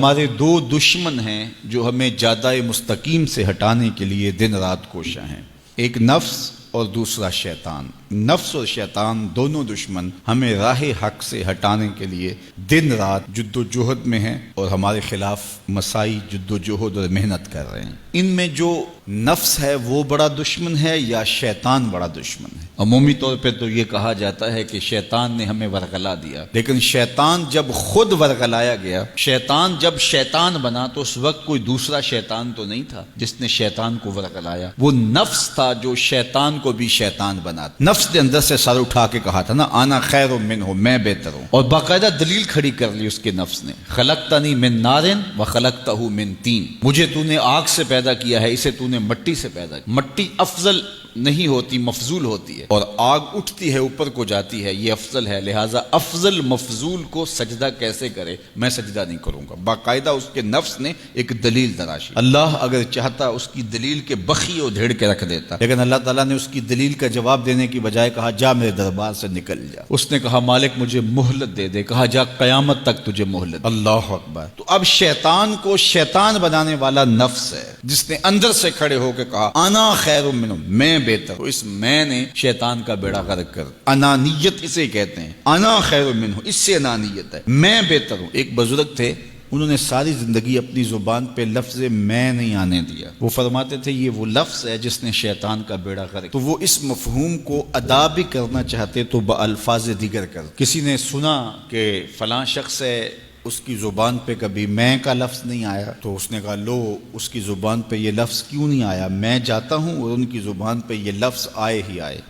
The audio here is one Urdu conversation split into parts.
ہمارے دو دشمن ہیں جو ہمیں جادہ مستقیم سے ہٹانے کے لیے دن رات کوشاں ہیں، ایک نفس اور دوسرا شیطان۔ نفس اور شیطان دونوں دشمن ہمیں راہ حق سے ہٹانے کے لیے دن رات جد و جہد میں ہیں اور ہمارے خلاف مساعی جد و جہد اور محنت کر رہے ہیں۔ ان میں جو نفس ہے وہ بڑا دشمن ہے یا شیطان بڑا دشمن ہے؟ عمومی طور پہ تو یہ کہا جاتا ہے کہ شیطان نے ہمیں ورغلا دیا، لیکن شیطان جب خود ورغلایا گیا، شیطان جب شیطان بنا تو اس وقت کوئی دوسرا شیطان تو نہیں تھا جس نے شیطان کو ورغلایا، وہ نفس تھا جو شیطان کو بھی شیطان بنا۔ نفس نے اندر سے سر اٹھا کے کہا تھا نا، آنا خیر منہ، میں بہتر ہوں، اور باقاعدہ دلیل کھڑی کر لی اس کے نفس نے، خلقتنی من نار وخلقتہ من طین، مجھے تو نے آگ سے پیدا کیا ہے، اسے تو نے مٹی سے پیدا کیا۔ مٹی افضل نہیں ہوتی، مفضول ہوتی ہے، اور آگ اٹھتی ہے اوپر کو جاتی ہے، یہ افضل ہے، لہٰذا افضل مفضول کو سجدہ کیسے کرے؟ میں سجدہ نہیں کروں گا۔ باقاعدہ اس کے نفس نے ایک دلیل تراشی۔ اللہ اگر چاہتا اس کی دلیل کے بخی اور دھیڑ کے رکھ دیتا، لیکن اللہ تعالیٰ نے اس کی دلیل کا جواب دینے کی بجائے کہا جا میرے دربار سے نکل جا۔ اس نے کہا مالک مجھے مہلت دے دے، کہا جا قیامت تک تجھے مہلت۔ اللہ اکبر۔ تو اب شیطان کو شیطان بنانے والا نفس ہے جس نے اندر سے کھڑے ہو کے کہا انا خیر منہ، میں بہتر ہوں۔ اس میں نے شیطان کا بیڑا غرق کر، انانیت اسے کہتے ہیں، انا خیر منہ، اس سے انانیت ہے، میں بہتر ہوں۔ ایک بزرگ تھے، انہوں نے ساری زندگی اپنی زبان پہ لفظ میں نہیں آنے دیا۔ وہ فرماتے تھے یہ وہ لفظ ہے جس نے شیطان کا بیڑا غرق۔ تو وہ اس مفہوم کو ادا بھی کرنا چاہتے تو بالفاظ دیگر کر۔ کسی نے سنا کہ فلاں شخص ہے، اس کی زبان پہ کبھی میں کا لفظ نہیں آیا، تو اس نے کہا لو اس کی زبان پہ یہ لفظ کیوں نہیں آیا؟ میں جاتا ہوں اور ان کی زبان پہ یہ لفظ آئے ہی آئے۔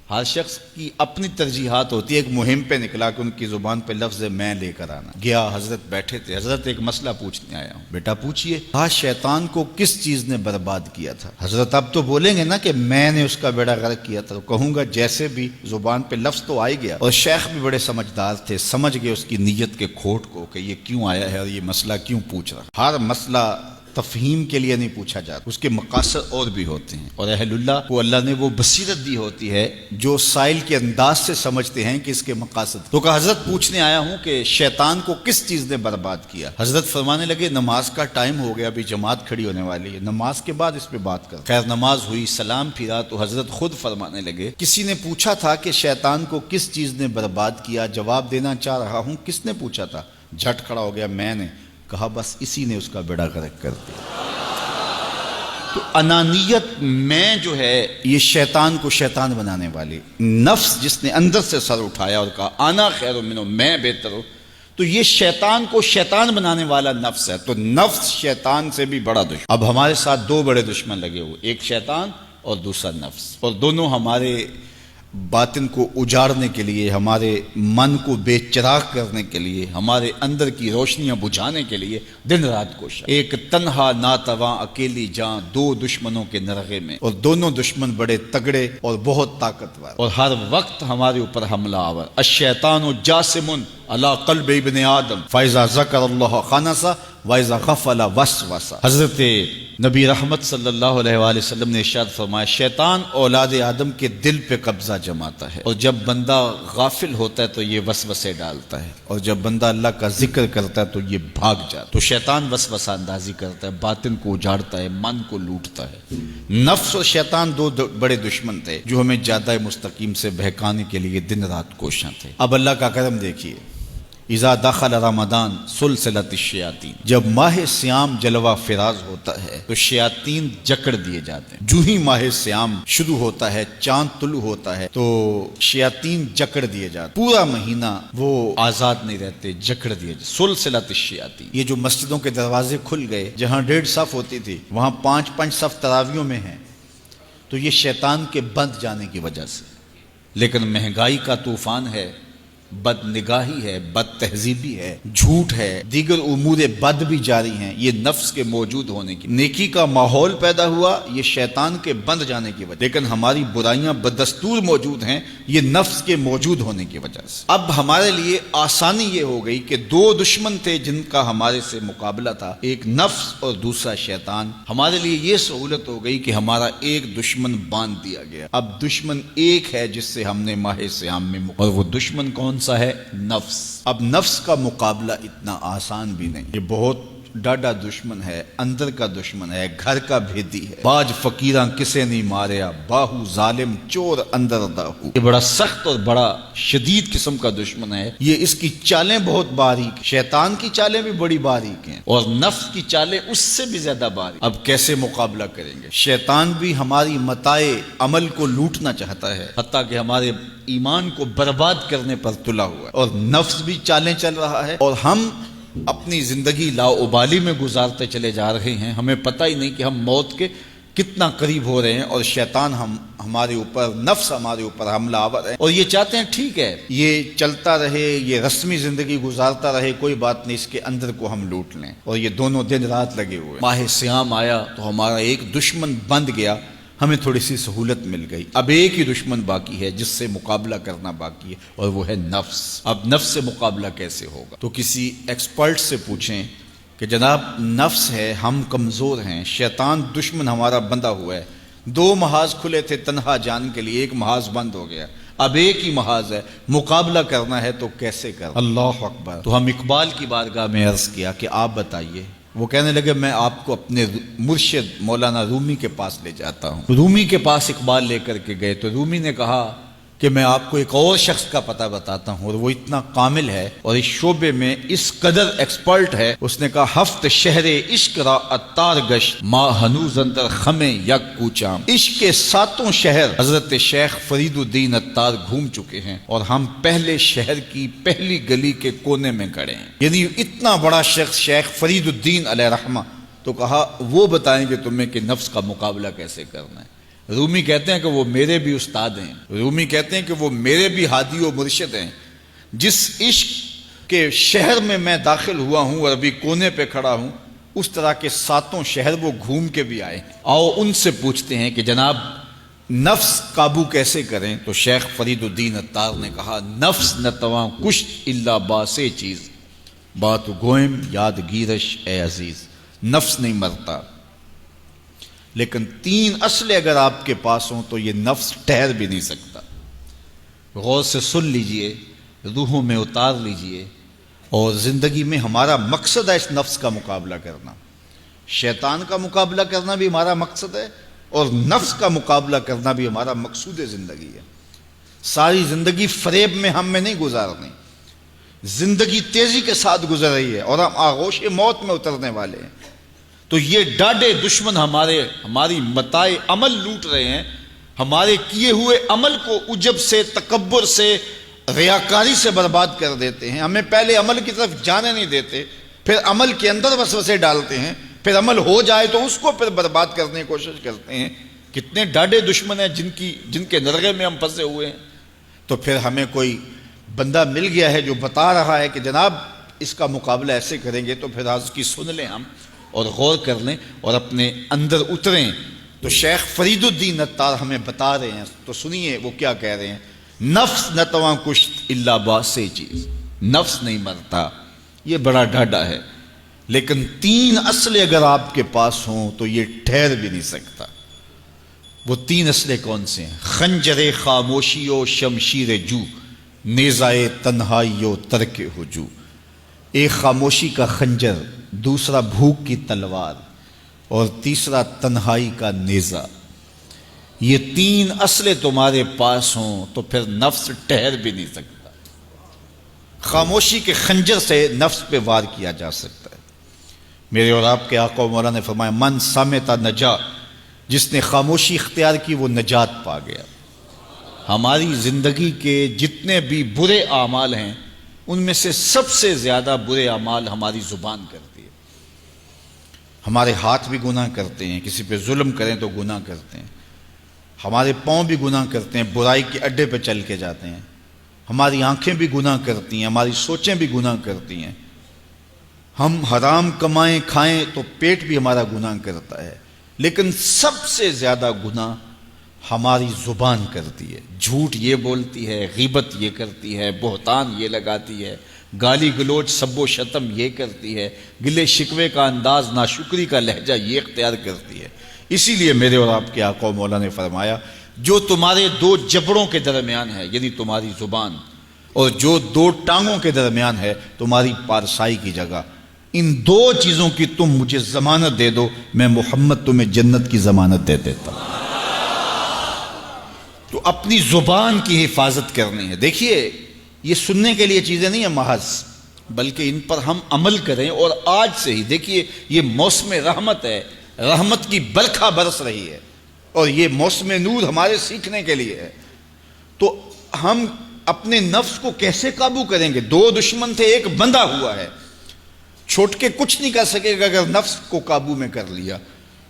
ہر شخص کی اپنی ترجیحات ہوتی ہے۔ ایک مہم پہ نکلا کہ ان کی زبان پہ لفظ میں لے کر آنا۔ گیا، حضرت بیٹھے تھے، حضرت ایک مسئلہ پوچھنے آیا ہوں۔ بیٹا پوچھئے۔ کہا شیطان کو کس چیز نے برباد کیا تھا؟ حضرت اب تو بولیں گے نا کہ میں نے اس کا بیڑا غرق کیا تھا، تو کہوں گا جیسے بھی زبان پہ لفظ تو آ گیا، اور شیخ بھی بڑے سمجھدار تھے، سمجھ گئے اس کی نیت کے کھوٹ کو کہ یہ کیوں آیا ہے اور یہ مسئلہ کیوں پوچھ رہا۔ ہر مسئلہ تفہیم کے لیے نہیں پوچھا جاتا، اس کے مقاصد اور بھی ہوتے ہیں، اور اہل اللہ کو اللہ نے وہ بصیرت دی ہوتی ہے جو سائل کے انداز سے سمجھتے ہیں کہ اس کے مقاصد۔ تو کہا حضرت پوچھنے آیا ہوں کہ شیطان کو کس چیز نے برباد کیا؟ حضرت فرمانے لگے نماز کا ٹائم ہو گیا، ابھی جماعت کھڑی ہونے والی ہے، نماز کے بعد اس پہ بات کر۔ خیر نماز ہوئی، سلام پھرا تو حضرت خود فرمانے لگے کسی نے پوچھا تھا کہ شیطان کو کس چیز نے برباد کیا؟ جواب دینا چاہ رہا ہوں کس نے پوچھا تھا؟ جھٹ کھڑا ہو گیا میں نے۔ کہا بس اسی نے اس کا بیڑا غرق کر دیا۔ تو انانیت میں جو ہے یہ شیطان کو شیطان بنانے والی، نفس جس نے اندر سے سر اٹھایا اور کہا انا خیر منہ، میں بہتر ہوں، تو یہ شیطان کو شیطان بنانے والا نفس ہے۔ تو نفس شیطان سے بھی بڑا دشمن۔ اب ہمارے ساتھ دو بڑے دشمن لگے ہوئے، ایک شیطان اور دوسرا نفس، اور دونوں ہمارے باطن کو اجاڑنے کے لیے، ہمارے من کو بے چراغ کرنے کے لیے، ہمارے اندر کی روشنیاں بجھانے کے لیے دن رات کوشاں۔ ایک تنہا ناتواں اکیلی جاں، دو دشمنوں کے نرغے میں، اور دونوں دشمن بڑے تگڑے اور بہت طاقتور، اور ہر وقت ہمارے اوپر حملہ آور۔ الشیطان جاسم علی قلب ابن آدم فاذا ذکر اللہ خنس واذا غفل وسوس۔ حضرت نبی رحمت صلی اللہ علیہ وآلہ وسلم نے ارشاد فرمایا شیطان اولاد آدم کے دل پہ قبضہ جماتا ہے، اور جب بندہ غافل ہوتا ہے تو یہ وسوسے ڈالتا ہے، اور جب بندہ اللہ کا ذکر کرتا ہے تو یہ بھاگ جاتا ہے۔ تو شیطان وسوسہ اندازی کرتا ہے، باطن کو اجاڑتا ہے، من کو لوٹتا ہے۔ نفس اور شیطان دو بڑے دشمن تھے جو ہمیں جادہ مستقیم سے بہکانے کے لیے دن رات کوشاں تھے۔ اب اللہ کا کرم دیکھیے، اذا دخل رمضان سلسلت الشیاطین، جب ماہ سیام جلوہ فراز ہوتا ہے تو شیاطین جکڑ دیے جاتے ہیں۔ جو ہی ماہ سیام شروع ہوتا ہے، چاند طلوع ہوتا ہے تو شیاطین جکڑ دیے جاتے ہیں، پورا مہینہ وہ آزاد نہیں رہتے، جکڑ دیے جاتے۔ سلسلت الشیاطین، یہ جو مسجدوں کے دروازے کھل گئے، جہاں 1.5 صف ہوتی تھی وہاں 5 صف تراویوں میں ہیں، تو یہ شیطان کے بند جانے کی وجہ سے۔ لیکن مہنگائی کا طوفان ہے، بد نگاہی ہے، بد تہذیبی ہے، جھوٹ ہے، دیگر امور بد بھی جاری ہیں، یہ نفس کے موجود ہونے کی۔ نیکی کا ماحول پیدا ہوا یہ شیطان کے بند جانے کی وجہ، لیکن ہماری برائیاں بدستور موجود ہیں یہ نفس کے موجود ہونے کی وجہ سے۔ اب ہمارے لیے آسانی یہ ہو گئی کہ دو دشمن تھے جن کا ہمارے سے مقابلہ تھا، ایک نفس اور دوسرا شیطان۔ ہمارے لیے یہ سہولت ہو گئی کہ ہمارا ایک دشمن باندھ دیا گیا، اب دشمن ایک ہے جس سے ہم نے ماہ سیام میں اور وہ دشمن کون کون سا ہے؟ نفس۔ اب نفس کا مقابلہ اتنا آسان بھی نہیں، یہ بہت ڈاڈا دشمن ہے، اندر کا دشمن ہے، گھر کا بھیدی ہے۔ باج فقیراں کسے نہیں ماریا، باہو ظالم چور اندر داہو۔ یہ بڑا سخت اور بڑا شدید قسم کا دشمن ہے۔ یہ اس کی چالیں بہت باریک، شیطان کی چالیں بھی بڑی باریک ہیں اور نفس کی چالیں اس سے بھی زیادہ باریک۔ اب کیسے مقابلہ کریں گے؟ شیطان بھی ہماری متاع عمل کو لوٹنا چاہتا ہے، حتیٰ کہ ہمارے ایمان کو برباد کرنے پر تلا ہوا ہے، اور نفس بھی چالیں چل رہا ہے، اور ہم اپنی زندگی لاؤبالی میں گزارتے چلے جا رہے ہیں۔ ہمیں پتہ ہی نہیں کہ ہم موت کے کتنا قریب ہو رہے ہیں، اور شیطان ہمارے اوپر، نفس ہمارے اوپر حملہ آور ہے، اور یہ چاہتے ہیں ٹھیک ہے یہ چلتا رہے، یہ رسمی زندگی گزارتا رہے، کوئی بات نہیں، اس کے اندر کو ہم لوٹ لیں، اور یہ دونوں دن رات لگے ہوئے۔ ماہ سیام آیا تو ہمارا ایک دشمن بند گیا، ہمیں تھوڑی سی سہولت مل گئی۔ اب ایک ہی دشمن باقی ہے جس سے مقابلہ کرنا باقی ہے، اور وہ ہے نفس۔ اب نفس سے مقابلہ کیسے ہوگا؟ تو کسی ایکسپرٹ سے پوچھیں کہ جناب نفس ہے، ہم کمزور ہیں، شیطان دشمن ہمارا بندہ ہوا ہے، 2 محاذ کھلے تھے تنہا جان کے لیے، ایک محاذ بند ہو گیا، اب ایک ہی محاذ ہے، مقابلہ کرنا ہے تو کیسے کرنا؟ اللہ اکبر۔ تو ہم اقبال کی بارگاہ میں عرض کیا کہ آپ بتائیے۔ وہ کہنے لگے میں آپ کو اپنے مرشد مولانا رومی کے پاس لے جاتا ہوں۔ رومی کے پاس اقبال لے کر کے گئے تو رومی نے کہا کہ میں آپ کو ایک اور شخص کا پتہ بتاتا ہوں، اور وہ اتنا کامل ہے اور اس شعبے میں اس قدر ایکسپرٹ ہے۔ اس نے کہا ہفت شہر عشق را اتار گشت ما ہنوز اندر خمیں یک کوچام۔ عشق کے 7 شہر حضرت شیخ فرید الدین اتار گھوم چکے ہیں، اور ہم پہلے شہر کی پہلی گلی کے کونے میں کھڑے ہیں۔ یعنی اتنا بڑا شخص شیخ فرید الدین علیہ رحمہ، تو کہا وہ بتائیں گے تمہیں کہ نفس کا مقابلہ کیسے کرنا ہے۔ رومی کہتے ہیں کہ وہ میرے بھی استاد ہیں، رومی کہتے ہیں کہ وہ میرے بھی ہادی و مرشد ہیں۔ جس عشق کے شہر میں میں داخل ہوا ہوں اور ابھی کونے پہ کھڑا ہوں، اس طرح کے 7 شہر وہ گھوم کے بھی آئے ہیں۔ آؤ ان سے پوچھتے ہیں کہ جناب نفس قابو کیسے کریں؟ تو شیخ فرید الدین اتار نے کہا نفس نتواں کشت الا باسے چیز بات گوئم یاد گیرش اے عزیز۔ نفس نہیں مرتا، لیکن 3 اسلحے اگر آپ کے پاس ہوں تو یہ نفس ٹھہر بھی نہیں سکتا۔ غور سے سن لیجئے، روحوں میں اتار لیجئے، اور زندگی میں ہمارا مقصد ہے اس نفس کا مقابلہ کرنا۔ شیطان کا مقابلہ کرنا بھی ہمارا مقصد ہے، اور نفس کا مقابلہ کرنا بھی ہمارا مقصود زندگی ہے۔ ساری زندگی فریب میں ہم میں نہیں گزارنی، زندگی تیزی کے ساتھ گزر رہی ہے اور ہم آغوش موت میں اترنے والے ہیں۔ تو یہ ڈاڈے دشمن ہماری متاع عمل لوٹ رہے ہیں، ہمارے کیے ہوئے عمل کو عجب سے، تکبر سے، ریاکاری سے برباد کر دیتے ہیں۔ ہمیں پہلے عمل کی طرف جانے نہیں دیتے، پھر عمل کے اندر وسوسے ڈالتے ہیں، پھر عمل ہو جائے تو اس کو پھر برباد کرنے کی کوشش کرتے ہیں۔ کتنے ڈاڈے دشمن ہیں جن کے نرغے میں ہم پھنسے ہوئے ہیں۔ تو پھر ہمیں کوئی بندہ مل گیا ہے جو بتا رہا ہے کہ جناب اس کا مقابلہ ایسے کریں گے، تو پھر آج کی سن لیں ہم اور غور کر لیں اور اپنے اندر اتریں۔ تو شیخ فرید الدین اتار ہمیں بتا رہے ہیں، تو سنیے وہ کیا کہہ رہے ہیں۔ نفس نتواں کشت الا باسے چیز، نفس نہیں مرتا، یہ بڑا ڈاڈا ہے، لیکن 3 اسلحے اگر آپ کے پاس ہوں تو یہ ٹھہر بھی نہیں سکتا۔ وہ 3 اسلحے کون سے ہیں؟ خنجر خاموشی و شمشیر جو، نیزائے تنہائی و ترک ہجو۔ ایک خاموشی کا خنجر، دوسرا بھوک کی تلوار، اور تیسرا تنہائی کا نیزہ۔ یہ 3 اسلحے تمہارے پاس ہوں تو پھر نفس ٹھہر بھی نہیں سکتا۔ خاموشی کے خنجر سے نفس پہ وار کیا جا سکتا ہے۔ میرے اور آپ کے آقا و مولا نے فرمایا من سامتا نجا، جس نے خاموشی اختیار کی وہ نجات پا گیا۔ ہماری زندگی کے جتنے بھی برے اعمال ہیں ان میں سے سب سے زیادہ برے اعمال ہماری زبان کرتی ہے۔ ہمارے ہاتھ بھی گناہ کرتے ہیں، کسی پہ ظلم کریں تو گناہ کرتے ہیں، ہمارے پاؤں بھی گناہ کرتے ہیں، برائی کے اڈے پہ چل کے جاتے ہیں، ہماری آنکھیں بھی گناہ کرتی ہیں، ہماری سوچیں بھی گناہ کرتی ہیں، ہم حرام کمائیں کھائیں تو پیٹ بھی ہمارا گناہ کرتا ہے، لیکن سب سے زیادہ گناہ ہماری زبان کرتی ہے۔ جھوٹ یہ بولتی ہے، غیبت یہ کرتی ہے، بہتان یہ لگاتی ہے، گالی گلوچ سب و شتم یہ کرتی ہے، گلے شکوے کا انداز، ناشکری کا لہجہ یہ اختیار کرتی ہے۔ اسی لیے میرے اور آپ کے آقا و مولا نے فرمایا جو تمہارے 2 جبڑوں کے درمیان ہے، یعنی تمہاری زبان اور جو دو ٹانگوں کے درمیان ہے تمہاری پارسائی کی جگہ، ان دو چیزوں کی تم مجھے ضمانت دے دو، میں محمد تمہیں جنت کی ضمانت دے دیتا ہوں۔ تو اپنی زبان کی حفاظت کرنی ہے۔ دیکھیے یہ سننے کے لیے چیزیں نہیں ہیں محض، بلکہ ان پر ہم عمل کریں، اور آج سے ہی دیکھیے یہ موسم رحمت ہے، رحمت کی برکھا برس رہی ہے، اور یہ موسم نور ہمارے سیکھنے کے لیے ہے۔ تو ہم اپنے نفس کو کیسے قابو کریں گے؟ دو دشمن تھے، ایک بندھا ہوا ہے، چھوٹ کے کچھ نہیں کر سکے گا اگر نفس کو قابو میں کر لیا،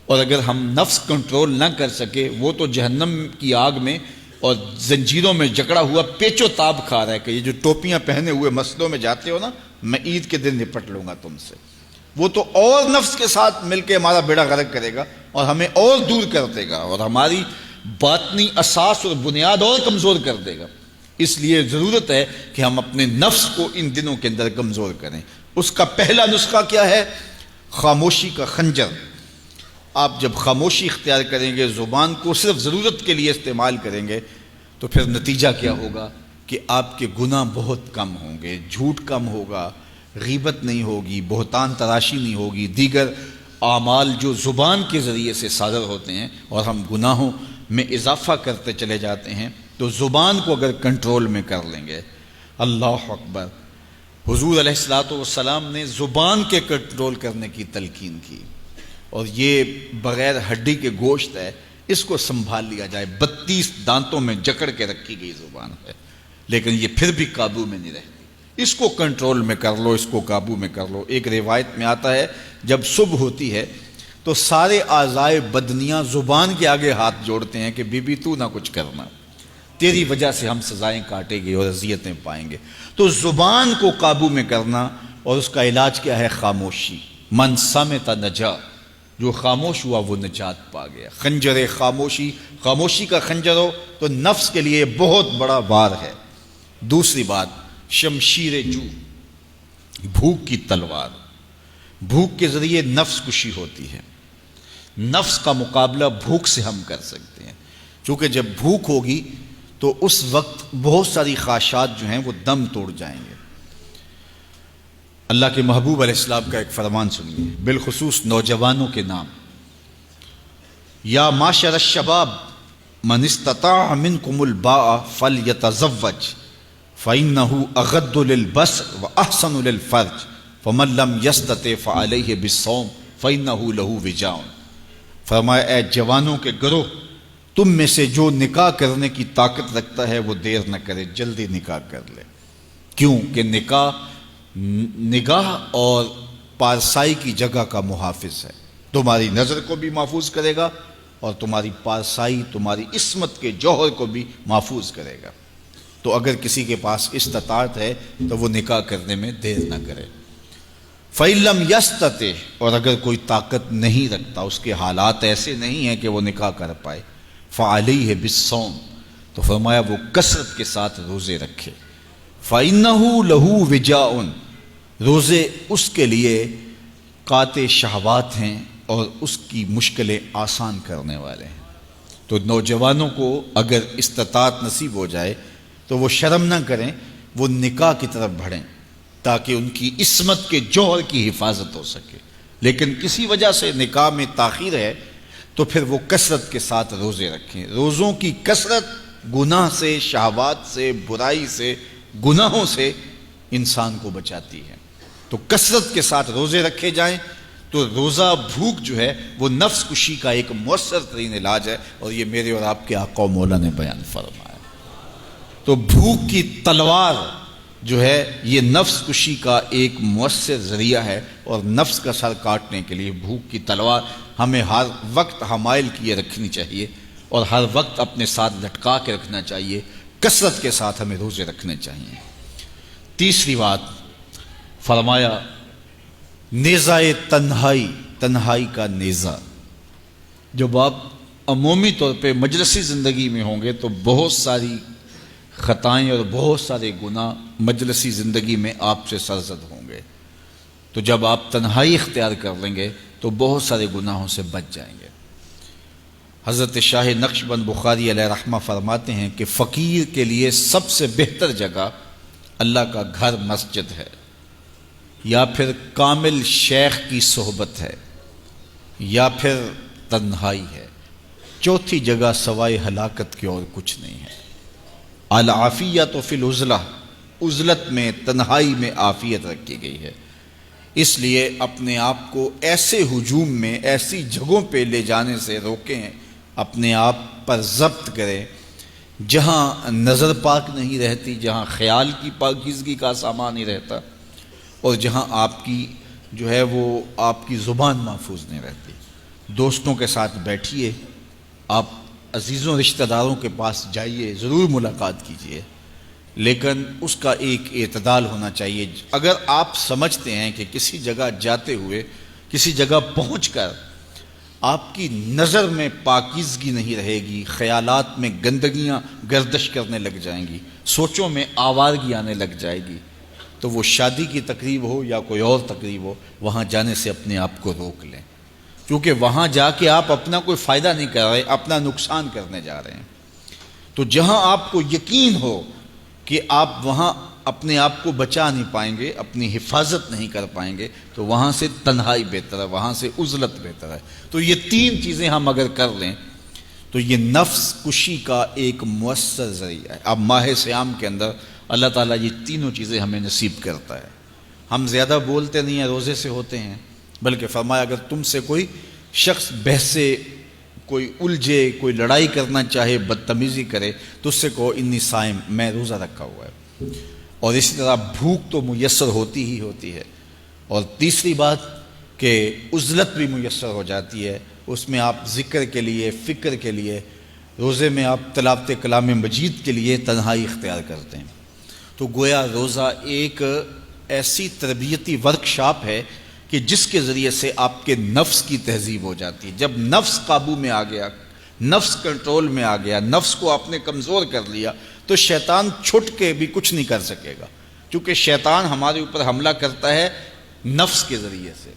اور اگر ہم نفس کنٹرول نہ کر سکے وہ تو جہنم کی آگ میں اور زنجیروں میں جکڑا ہوا پیچ و تاب کھا رہا ہے کہ یہ جو ٹوپیاں پہنے ہوئے مسجدوں میں جاتے ہو نا، میں عید کے دن نپٹ لوں گا تم سے، وہ تو اور نفس کے ساتھ مل کے ہمارا بیڑا غرق کرے گا اور ہمیں اور دور کر دے گا اور ہماری باطنی اساس اور بنیاد اور کمزور کر دے گا۔ اس لیے ضرورت ہے کہ ہم اپنے نفس کو ان دنوں کے اندر کمزور کریں۔ اس کا پہلا نسخہ کیا ہے؟ خاموشی کا خنجر۔ آپ جب خاموشی اختیار کریں گے، زبان کو صرف ضرورت کے لیے استعمال کریں گے، تو پھر نتیجہ کیا ہوگا کہ آپ کے گناہ بہت کم ہوں گے، جھوٹ کم ہوگا، غیبت نہیں ہوگی، بہتان تراشی نہیں ہوگی، دیگر اعمال جو زبان کے ذریعے سے صادر ہوتے ہیں اور ہم گناہوں میں اضافہ کرتے چلے جاتے ہیں، تو زبان کو اگر کنٹرول میں کر لیں گے۔ اللہ اکبر! حضور علیہ الصلوۃ والسلام نے زبان کے کنٹرول کرنے کی تلقین کی، اور یہ بغیر ہڈی کے گوشت ہے، اس کو سنبھال لیا جائے۔ 32 دانتوں میں جکڑ کے رکھی گئی زبان ہے، لیکن یہ پھر بھی قابو میں نہیں رہتی۔ اس کو کنٹرول میں کر لو، اس کو قابو میں کر لو۔ ایک روایت میں آتا ہے جب صبح ہوتی ہے تو سارے اعضائے بدنیاں زبان کے آگے ہاتھ جوڑتے ہیں کہ بی بی تو نہ کچھ کرنا، تیری وجہ سے ہم سزائیں کاٹیں گے اور اذیتیں پائیں گے۔ تو زبان کو قابو میں کرنا، اور اس کا علاج کیا ہے؟ خاموشی۔ من صمت نجا، جو خاموش ہوا وہ نجات پا گیا۔ خنجر خاموشی، خاموشی کا خنجر ہو تو نفس کے لیے بہت بڑا بار ہے۔ دوسری بات، شمشیر جو، بھوک کی تلوار۔ بھوک کے ذریعے نفس کشی ہوتی ہے۔ نفس کا مقابلہ بھوک سے ہم کر سکتے ہیں، چونکہ جب بھوک ہوگی تو اس وقت بہت ساری خواہشات جو ہیں وہ دم توڑ جائیں گے۔ اللہ کے محبوب علیہ السلام کا ایک فرمان سنیے، بالخصوص نوجوانوں کے نام۔ یا معشر الشباب من استطاع منکم الباء فلیتزوج فإنہ اغض للبصر واحسن للفرج فمن لم یستطع فعلیہ بالصوم فإنہ لہ وجاء۔ فرمایا اے جوانوں کے گروہ، تم میں سے جو نکاح کرنے کی طاقت رکھتا ہے وہ دیر نہ کرے، جلدی نکاح کر لے۔ کیوں کہ نگاہ اور پارسائی کی جگہ کا محافظ ہے، تمہاری نظر کو بھی محفوظ کرے گا اور تمہاری پارسائی، تمہاری عصمت کے جوہر کو بھی محفوظ کرے گا۔ تو اگر کسی کے پاس استطاعت ہے تو وہ نکاح کرنے میں دیر نہ کرے۔ فَإِن لَمْ يَسْتَطِعْ، اور اگر کوئی طاقت نہیں رکھتا، اس کے حالات ایسے نہیں ہیں کہ وہ نکاح کر پائے، فَعَلَيْهِ بِالصَّوْمِ، تو فرمایا وہ کثرت کے ساتھ روزے رکھے۔ فَإِنَّهُ لَهُ وِجَاءٌ، روزے اس کے لیے قاطع شہوات ہیں اور اس کی مشکلیں آسان کرنے والے ہیں۔ تو نوجوانوں کو اگر استطاعت نصیب ہو جائے تو وہ شرم نہ کریں، وہ نکاح کی طرف بڑھیں تاکہ ان کی عصمت کے جوہر کی حفاظت ہو سکے۔ لیکن کسی وجہ سے نکاح میں تاخیر ہے تو پھر وہ کثرت کے ساتھ روزے رکھیں۔ روزوں کی کثرت گناہ سے، شہوات سے، برائی سے، گناہوں سے انسان کو بچاتی ہے۔ تو کثرت کے ساتھ روزے رکھے جائیں تو روزہ بھوک جو ہے وہ نفس کشی کا ایک مؤثر ترین علاج ہے، اور یہ میرے اور آپ کے آقا و مولا نے بیان فرمایا۔ تو بھوک کی تلوار جو ہے یہ نفس کشی کا ایک مؤثر ذریعہ ہے، اور نفس کا سر کاٹنے کے لیے بھوک کی تلوار ہمیں ہر وقت حمائل کیے رکھنی چاہیے اور ہر وقت اپنے ساتھ لٹکا کے رکھنا چاہیے۔ کثرت کے ساتھ ہمیں روزے رکھنے چاہیے۔ تیسری بات فرمایا نیزہ تنہائی، تنہائی کا نیزہ۔ جب آپ عمومی طور پہ مجلسی زندگی میں ہوں گے تو بہت ساری خطائیں اور بہت سارے گناہ مجلسی زندگی میں آپ سے سرزد ہوں گے، تو جب آپ تنہائی اختیار کر لیں گے تو بہت سارے گناہوں سے بچ جائیں گے۔ حضرت شاہ نقشبند بخاری علیہ رحمہ فرماتے ہیں کہ فقیر کے لیے سب سے بہتر جگہ اللہ کا گھر مسجد ہے، یا پھر کامل شیخ کی صحبت ہے، یا پھر تنہائی ہے۔ چوتھی جگہ سوائے ہلاکت کے اور کچھ نہیں ہے۔ العافیۃ فی العزلہ، عزلت میں، تنہائی میں عافیت رکھی گئی ہے۔ اس لیے اپنے آپ کو ایسے ہجوم میں، ایسی جگہوں پہ لے جانے سے روکیں، اپنے آپ پر ضبط کریں جہاں نظر پاک نہیں رہتی، جہاں خیال کی پاکیزگی کا سامان نہیں رہتا، اور جہاں آپ کی جو ہے وہ آپ کی زبان محفوظ نہیں رہتی۔ دوستوں کے ساتھ بیٹھیے، آپ عزیزوں رشتہ داروں کے پاس جائیے، ضرور ملاقات کیجیے، لیکن اس کا ایک اعتدال ہونا چاہیے۔ اگر آپ سمجھتے ہیں کہ کسی جگہ جاتے ہوئے، کسی جگہ پہنچ کر آپ کی نظر میں پاکیزگی نہیں رہے گی، خیالات میں گندگیاں گردش کرنے لگ جائیں گی، سوچوں میں آوارگی آنے لگ جائے گی، تو وہ شادی کی تقریب ہو یا کوئی اور تقریب ہو، وہاں جانے سے اپنے آپ کو روک لیں، کیونکہ وہاں جا کے آپ اپنا کوئی فائدہ نہیں کر رہے، اپنا نقصان کرنے جا رہے ہیں۔ تو جہاں آپ کو یقین ہو کہ آپ وہاں اپنے آپ کو بچا نہیں پائیں گے، اپنی حفاظت نہیں کر پائیں گے، تو وہاں سے تنہائی بہتر ہے، وہاں سے عزلت بہتر ہے۔ تو یہ تین چیزیں ہم اگر کر لیں تو یہ نفس کشی کا ایک مؤثر ذریعہ ہے۔ اب ماہ صیام کے اندر اللہ تعالیٰ یہ تینوں چیزیں ہمیں نصیب کرتا ہے۔ ہم زیادہ بولتے نہیں ہیں، روزے سے ہوتے ہیں، بلکہ فرمایا اگر تم سے کوئی شخص بحثے، کوئی الجھے، کوئی لڑائی کرنا چاہے، بدتمیزی کرے، تو اس سے کہو انی صائم، میں روزہ رکھا ہوا ہے۔ اور اسی طرح بھوک تو میسر ہوتی ہی ہوتی ہے۔ اور تیسری بات کہ عزلت بھی میسر ہو جاتی ہے، اس میں آپ ذکر کے لیے، فکر کے لیے، روزے میں آپ تلاوت کلام مجید کے لیے تنہائی اختیار کرتے ہیں۔ تو گویا روزہ ایک ایسی تربیتی ورکشاپ ہے کہ جس کے ذریعے سے آپ کے نفس کی تہذیب ہو جاتی ہے۔ جب نفس قابو میں آ گیا، نفس کنٹرول میں آ گیا، نفس کو آپ نے کمزور کر لیا، تو شیطان چھٹ کے بھی کچھ نہیں کر سکے گا، کیونکہ شیطان ہمارے اوپر حملہ کرتا ہے نفس کے ذریعے سے۔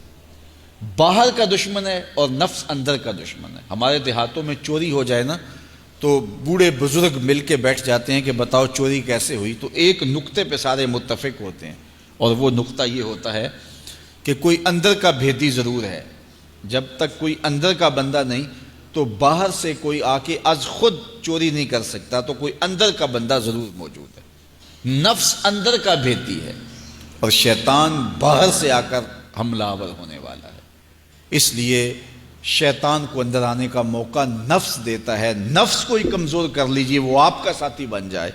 باہر کا دشمن ہے اور نفس اندر کا دشمن ہے۔ ہمارے دیہاتوں میں چوری ہو جائے نا تو بوڑھے بزرگ مل کے بیٹھ جاتے ہیں کہ بتاؤ چوری کیسے ہوئی، تو ایک نقطے پہ سارے متفق ہوتے ہیں، اور وہ نقطہ یہ ہوتا ہے کہ کوئی اندر کا بھیدی ضرور ہے۔ جب تک کوئی اندر کا بندہ نہیں تو باہر سے کوئی آ کے از خود چوری نہیں کر سکتا، تو کوئی اندر کا بندہ ضرور موجود ہے۔ نفس اندر کا بھیدی ہے اور شیطان باہر سے آ کر حملہ آور ہونے والا ہے۔ اس لیے شیطان کو اندر آنے کا موقع نفس دیتا ہے۔ نفس کو ہی کمزور کر لیجئے، وہ آپ کا ساتھی بن جائے،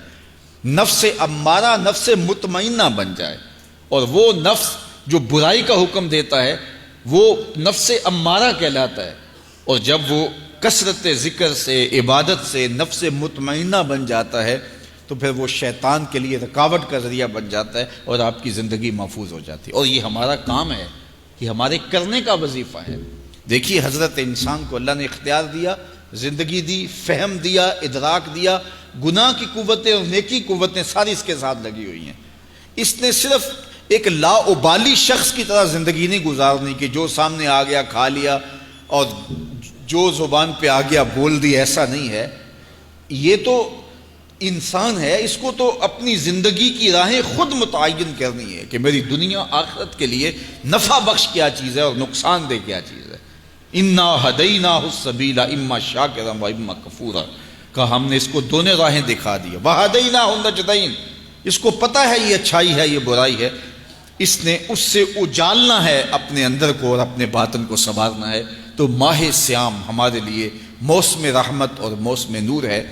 نفس امارہ، نفس مطمئنہ بن جائے، اور وہ نفس جو برائی کا حکم دیتا ہے وہ نفس امارہ کہلاتا ہے، اور جب وہ کثرت ذکر سے، عبادت سے نفس مطمئنہ بن جاتا ہے تو پھر وہ شیطان کے لیے رکاوٹ کا ذریعہ بن جاتا ہے اور آپ کی زندگی محفوظ ہو جاتی ہے۔ اور یہ ہمارا کام ہے، یہ ہمارے کرنے کا وظیفہ ہے۔ دیکھیے حضرت انسان کو اللہ نے اختیار دیا، زندگی دی، فہم دیا، ادراک دیا، گناہ کی قوتیں اور نیکی قوتیں ساری اس کے ساتھ لگی ہوئی ہیں۔ اس نے صرف ایک لا ابالی شخص کی طرح زندگی نہیں گزارنی کہ جو سامنے آ گیا کھا لیا اور جو زبان پہ آ گیا بول دی، ایسا نہیں ہے۔ یہ تو انسان ہے، اس کو تو اپنی زندگی کی راہیں خود متعین کرنی ہے کہ میری دنیا آخرت کے لیے نفع بخش کیا چیز ہے اور نقصان دہ کیا چیز ہے۔ انا ہدیناہ السبیل اما شاکرا و اما کفورا، کہ ہم نے اس کو دونوں راہیں دکھا دی، وہدیناہ النجدین، اس کو پتہ ہے یہ اچھائی ہے یہ برائی ہے، اس نے اس سے اجالنا ہے اپنے اندر کو اور اپنے باطن کو سنوارنا ہے۔ تو ماہ صیام ہمارے لیے موسم رحمت اور موسم نور ہے،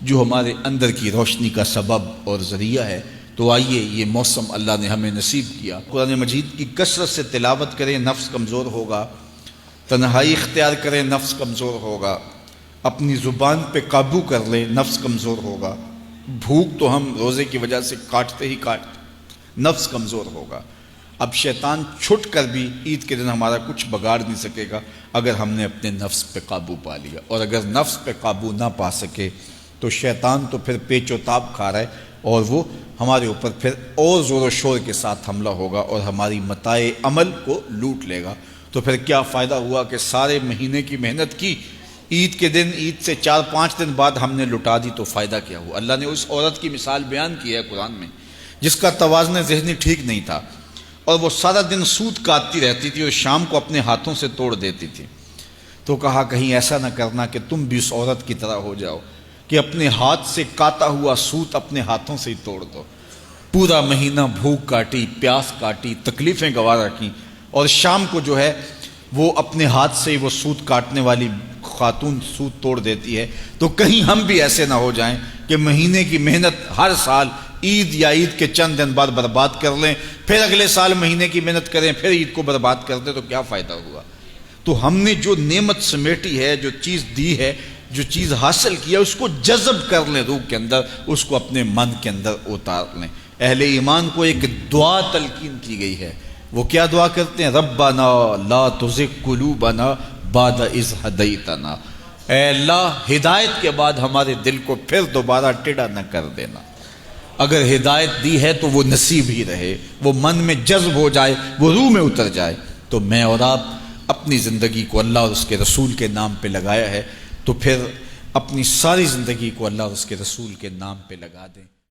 جو ہمارے اندر کی روشنی کا سبب اور ذریعہ ہے۔ تو آئیے یہ موسم اللہ نے ہمیں نصیب کیا، قرآن مجید کی کثرت سے تلاوت کریں، نفس کمزور ہوگا، تنہائی اختیار کریں، نفس کمزور ہوگا، اپنی زبان پہ قابو کر لیں، نفس کمزور ہوگا، بھوک تو ہم روزے کی وجہ سے کاٹتے ہی کاٹتے، نفس کمزور ہوگا۔ اب شیطان چھٹ کر بھی عید کے دن ہمارا کچھ بگاڑ نہیں سکے گا اگر ہم نے اپنے نفس پہ قابو پا لیا، اور اگر نفس پہ قابو نہ پا سکے تو شیطان تو پھر پیچ و تاب کھا رہا ہے، اور وہ ہمارے اوپر پھر اور زور و شور کے ساتھ حملہ ہوگا اور ہماری متاع عمل کو لوٹ لے گا۔ تو پھر کیا فائدہ ہوا کہ سارے مہینے کی محنت کی، عید کے دن، عید سے 4-5 دن بعد ہم نے لٹا دی، تو فائدہ کیا ہوا؟ اللہ نے اس عورت کی مثال بیان کی ہے قرآن میں جس کا توازن ذہنی ٹھیک نہیں تھا، اور وہ سارا دن سوت کاٹتی رہتی تھی اور شام کو اپنے ہاتھوں سے توڑ دیتی تھی۔ تو کہا کہیں ایسا نہ کرنا کہ تم بھی اس عورت کی طرح ہو جاؤ کہ اپنے ہاتھ سے کاتا ہوا سوت اپنے ہاتھوں سے ہی توڑ دو۔ پورا مہینہ بھوک کاٹی، پیاس کاٹی، تکلیفیں گوارا کی، اور شام کو جو ہے وہ اپنے ہاتھ سے ہی وہ سوت کاٹنے والی خاتون سوت توڑ دیتی ہے۔ تو کہیں ہم بھی ایسے نہ ہو جائیں کہ مہینے کی محنت ہر سال عید یا عید کے چند دن بعد برباد کر لیں، پھر اگلے سال مہینے کی محنت کریں، پھر عید کو برباد کر دیں، تو کیا فائدہ ہوا؟ تو ہم نے جو نعمت سمیٹی ہے، جو چیز دی ہے، جو چیز حاصل کیا، اس کو جذب کر لیں روح کے اندر، اس کو اپنے من کے اندر اتار لیں۔ اہل ایمان کو ایک دعا تلقین کی گئی ہے، وہ کیا دعا کرتے ہیں؟ ربنا لا تزغ قلوبنا بعد اذ ہدیتنا، اے اللہ ہدایت کے بعد ہمارے دل کو پھر دوبارہ ٹیڑھا نہ کر دینا۔ اگر ہدایت دی ہے تو وہ نصیب ہی رہے، وہ من میں جذب ہو جائے، وہ روح میں اتر جائے۔ تو میں اور آپ اپنی زندگی کو اللہ اور اس کے رسول کے نام پہ لگایا ہے، تو پھر اپنی ساری زندگی کو اللہ اور اس کے رسول کے نام پہ لگا دیں۔